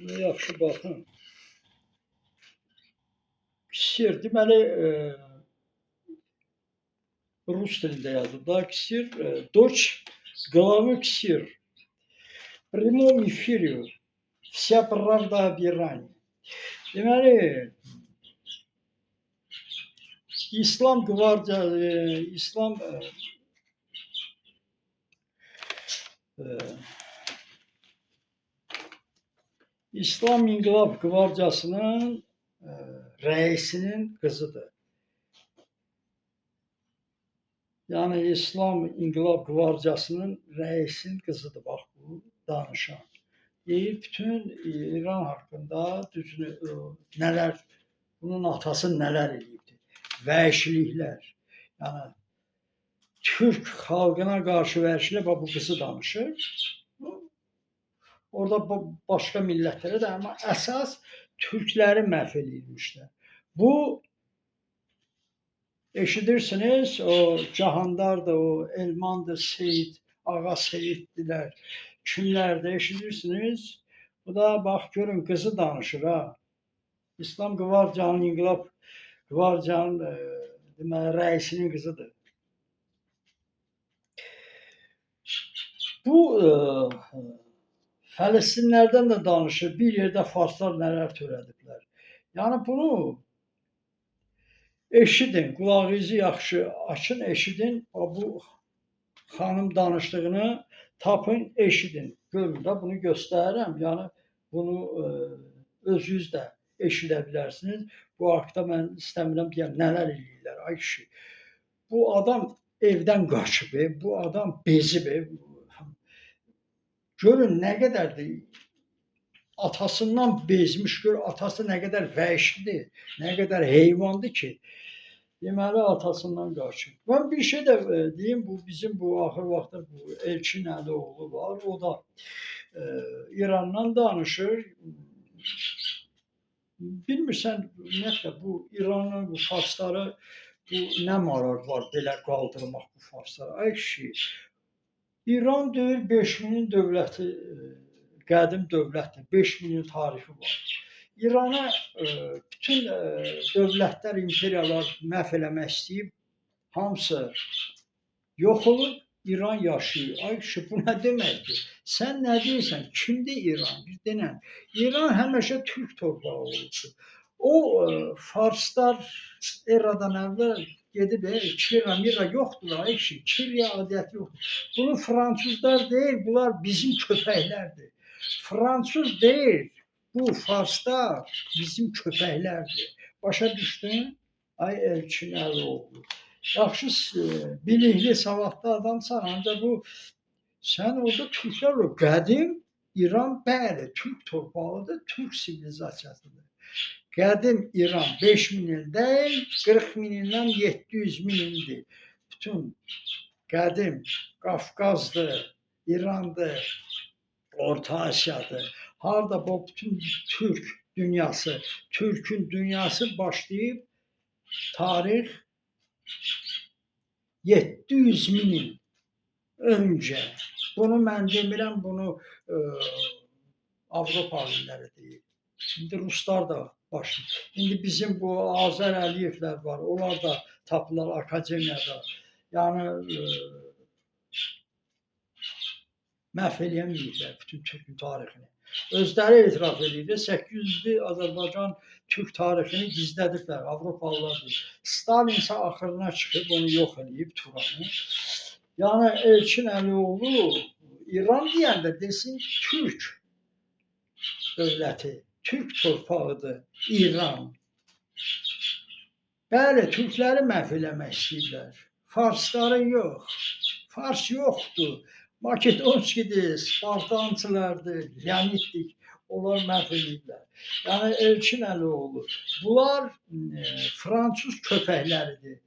Yaxşı baxın. Kişir deməli rus dilində yazılıb. Kişir Doç главы ксир. В прямом эфире вся правда об Иране. Deməli İslam Gvardiya İslam İnqilab Qvardiyasının rəisinin qızıdır. Yəni İslam İnqilab Qvardiyasının rəisinin qızıdır bax bu danışan. Deyir bütün İran haqqında düzünü nələr, bunun atası nələr eləyibdi. Vəhşiliklər. Yəni Türk xalqına qarşı vəhşiliklər bu qızı danışır. Orada başqa millətlərə də, amma əsas Türkləri məhv eləyirmişlər. Bu eşidirsiniz, o Cahandardır, o Elmandır, Seyid, Ağa Seyiddirlər, kimlərdir eşidirsiniz. Bu da bax görün qızı danışır ha. İslam Qvardiyanın, İnqilab Qvardiyanın deməli rəisinin qızıdır. Bu Fələstinlərdən də danışır. Bir yerdə farslar nələr törədiblər. Yəni bunu eşidin, qulağınızı yaxşı açın, eşidin. Bu xanım danışdığını tapın, eşidin. Görün də bunu göstərirəm. Yəni bunu özünüz də eşidə bilərsiniz. Bu haqda mən istəmirəm deyəm, nələr eləyirlər ay kişi. Bu adam evdən qaçıb, bu adam bezib. Görün nə qədərdir, atasından bezmiş, gör atası nə qədər vəhşidir, nə qədər heyvandır ki, deməli atasından qaçır. Mən bir şey də deyim, bu bizim bu axır vaxtlar bu Elçin Əlioğlu var, o da İrandan danışır. Bilmirsən, ümumiyyətlə bu İranın bu farsları, bu nə marar var belə qaldırmaq bu farsları. Ay kişi, İran deyil 5000'in dövləti, qədim dövlətdir, 5000'in tarixi var. İranı bütün dövlətlər, imperiyalar məhv eləmək istəyib, hamısı yox olub, İran yaşayır. Ay kişi, bu nə deməkdir? Sən nə deyirsən? Kimdir İran? Bir denən. İran həmişə Türk torpağı olubdur. O farslar eradan əvvəl gedib, Kira yoxdur, ay kişi, Kirya adəti yoxdur. Bunu Fransızlar deyil, bunlar bizim köpəklərdir. Fransız deyil, bu farslar bizim köpəklərdir. Başa düşdün? Ay Elçin Əlioğlu. Yaxşı, bilikli, savadlı adamsan, ancaq bu, sən orada Türklər o qədim İran, bəli, Türk torpağıdır, Türk sivilizasiyasıdır. Qədim İran 5000 il deyil, 40.000 ildən 700.000 ildir. Bütün qədim Qafqazdır, İrandır, Orta Asiyadır. Harada bu bütün Türk dünyası, Türkün dünyası başlayıb tarix 700.000 il öncə. Bunu mən demirəm, bunu Avropa alimləri deyir. Şimdi Ruslar da başlayır. İndi bizim bu Azər Əliyevlər var, onlar da tapırlar akademiyada. Yəni məhv eləyəməyiblər bütün Türkün tarixini. Özləri etiraf edir. 800 il Azərbaycan Türk tarixini gizlədiblər, Avropalılar deyir. Stalin isə axırına çıxıb onu yox eləyib Turanı. Yəni Elçin Əlioğlu İran deyəndə desin Türk dövləti, Türk torpağıdır İran. Bəli, Türkləri məhv eləmək istəyirlər. Farsları yox. Fars yoxdur. Makedonskidir, Spartançılardır, Leoniddir. Onlar məhv eləyirlər. Yəni Elçin Əlioğlu. Bunlar Fransız köpəkləridir.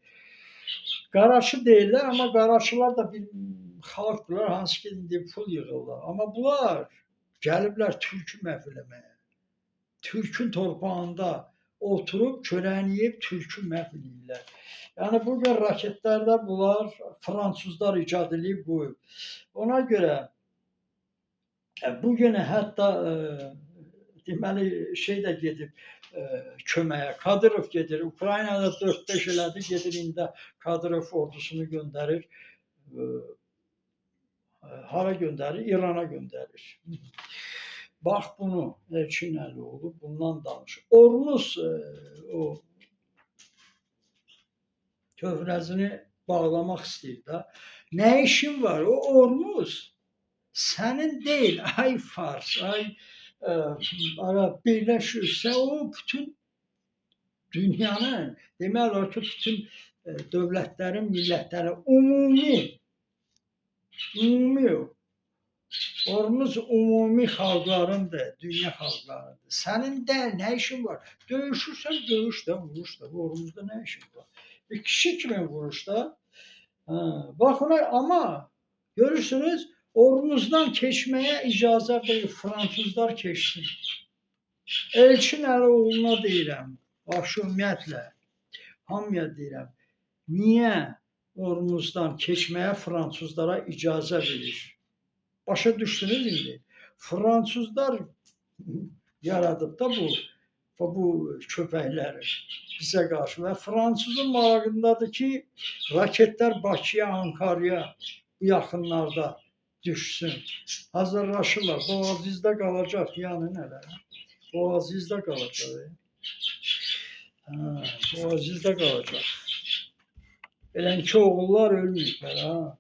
Qaraçı deyirlər, amma qaraçılar da bir xalqdırlar, hansı ki indi pul yığırlar. Amma bunlar gəliblər Türkü məhv eləməyə. Türkün torpağında oturub körənləyib Türkü məhv eləyirlər. Yəni bugün raketlərdə bunlar Fransızlar icad edib qoyub. Ona görə bugün hətta deməli şey də gedib köməyə. Kadyrov gedir. Ukraynada 4-5 elədi, gedir indi Kadyrov ordusunu göndərir. Hara göndərir? İrana göndərir. Bax bunu Elçin Əlioğlu bundan danışır. Ormuz o kövrəzini bağlamaq istəyir də. Nə işin var? O Ormuz sənin deyil. Ay Fars, ay Arab birləşirsə o bütün dünyanın, demək olar ki, bütün dövlətlərin, millətlərin ümumi Ormuz ümumi xalqlarındır, dünya xalqlarındır. Sənin də nə işin var? Döyüşürsən, döyüş də, vuruş da. Bu Ormuzda nə işin var? Bir kişi kimi vuruş da. Baxın, amma görürsünüz, Ormuzdan keçməyə icazə verir, Fransızlar keçsin. Elçin Əlioğluna deyirəm, bax ümumiyyətlə, hamıya deyirəm, niyə Ormuzdan keçməyə Fransızlara icazə verir? Başa düşdünüz indi? Fransızlar yaradıb da bu köpəkləri bizə qarşı və Fransızın marağındadır ki, raketlər Bakıya, Ankara'ya bu yaxınlarda düşsün. Hazırlaşırlar. Boğazizdə qalacaq, yəni nələr? Boğazizdə qalacaq. Boğazizdə qalacaq. Belənki oğullar ölməyiblər, ha.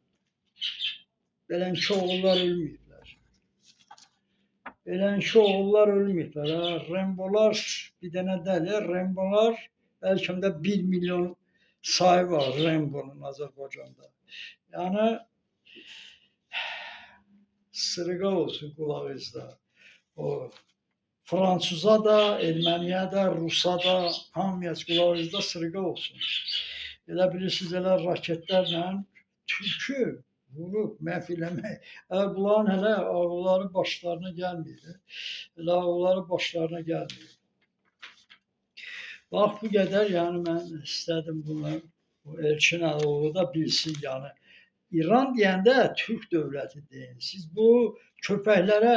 Belənki oğullar ölməyiblər. Belənki oğullar ölməyiblər, ha. Rembolar, bir dənə dəli, Rembolar, bəlkə də 1 milyon sayı var Rembonun Azərbaycanda. Yəni, sırıqa olsun qulağınızda. O Fransuza da, Erməniyə də, Rusa da, hamıya qulağınızda sırıqa olsun. Elə bilirsiniz, elə raketlərlə türkü vurub, məhv eləmək. Bunların hələ ağılları başlarına gəlmir. Elə ağılları başlarına gəlmir. Bax, bu qədər, yəni mən istədim bunu, Elçin Əlioğlu da bilsin, yəni. İran deyəndə Türk dövləti deyin. Siz bu köpəklərə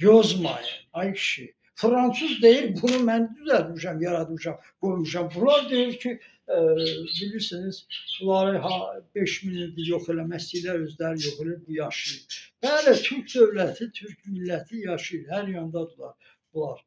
yozmayın, ay kişi. Fransız deyir, bunu mən düzəltmişəm, yaratmışam, qoymuşam. Bunlar deyir ki, bilirsiniz, bunları 5000 ildir yox eləmək istəyirlər, özləri yox eləyir, bu yaşayır. Bəli, Türk dövləti, Türk milləti yaşayır, hər yandadırlar bunlar.